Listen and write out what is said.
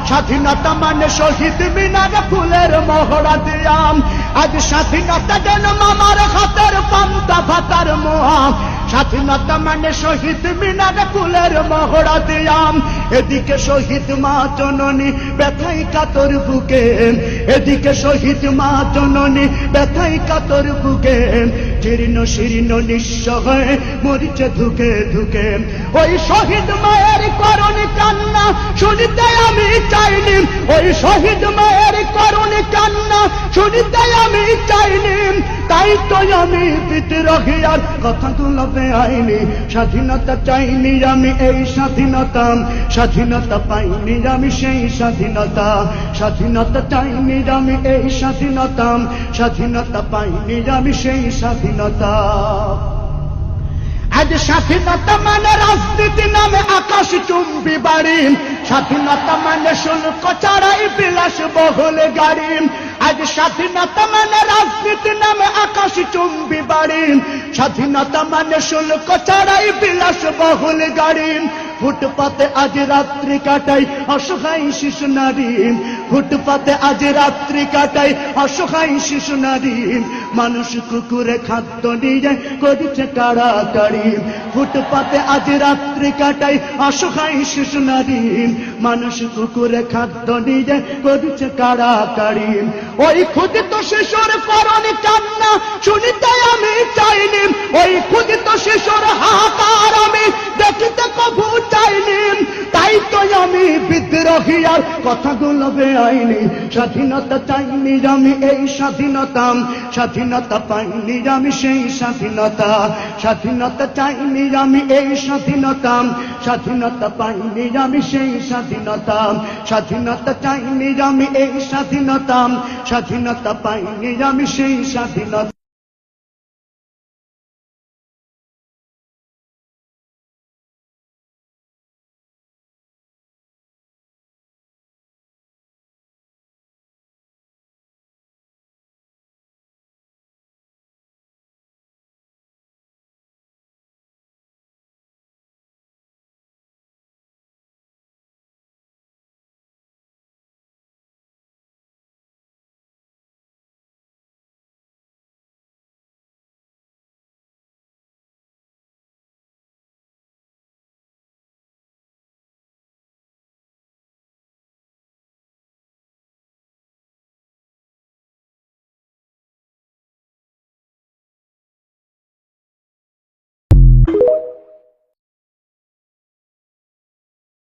স্বাধীনতা মানে শহীদ মিনারে ফুলের মহড়া দিয়াম, আজ স্বাধীনতা যেন মামার হাতের পান্তা ভাতার মোয়া। স্বাধীনতা মানে শহীদ মিনারে ফুলের মহড়া দিয়াম, এদিকে শহীদ মা জননী ব্যথাই কাতর বুকে, এদিকে শহীদ মা জননী ব্যথাই কাতর বুকে। জীর্ণ শীর্ণ নিঃস্ব হয়ে মরিচে ধুকে ধুকে, ওই শহীদ মায়ের করুণ কান্না শুনিতে আমি চাইনি, ওই শহীদ মায়ের করুণ কান্না শুনিতে আমি চাইনি। তাই তো আমি বিদ্রোহী আর কথাগুলো বেআইনি। স্বাধীনতা চাইনি আমি এই স্বাধীনতা, স্বাধীনতা পাইনি আমি সেই স্বাধীনতা। স্বাধীনতা চাইনি আমি এই স্বাধীনতা, স্বাধীনতা পাইনি আমি সেই স্বাধীনতা। আজ স্বাধীনতা মানে রাজনীতি নামে আকাশ চুম্বি বাড়ি, স্বাধীনতা মানে শুল্ক ছাড়াই বিলাস বহুল গাড়ি। আজ স্বাধীনতা মানে রাজনীতি নামে আকাশ চুম্বি বাড়ি, স্বাধীনতা মানে শুল্ক ছাড়াই বিলাস বহুল গাড়ি। ফুটপাতে আজ রাত্রি কাটাই অসহায় শিশু নারী, ফুটপাতে আজ রাত্রি কাটাই অসহায় শিশু নারী। মানুষ কুকুরে খাদ্য নিয়ে করেছে কাড়াকাড়ি, ফুটপাতে আজ রাত্রি কাটাই অসহায় শিশু নারী। মানুষ কুকুরে খাদ্য নিয়ে করেছে কাড়াকাড়ি। ওই ক্ষুদিত শিশুর করুণ কান্না শুনিতে আমি চাইনি, ওই ক্ষুদিত শিশুর হাহাকার আমি দেখিতে কভু চাইনি। তাই তো আমি বিদ্রোহী আর কথাগুলো বেআইনি। স্বাধীনতা চাইনি আমি এই স্বাধীনতা, স্বাধীনতা পাইনি আমি সেই স্বাধীনতা। স্বাধীনতা চাইনি আমি এই স্বাধীনতা, স্বাধীনতা পাইনি আমি সেই স্বাধীনতা। স্বাধীনতা চাইনি আমি এই স্বাধীনতা, স্বাধীনতা পাইনি আমি সেই স্বাধীনতা।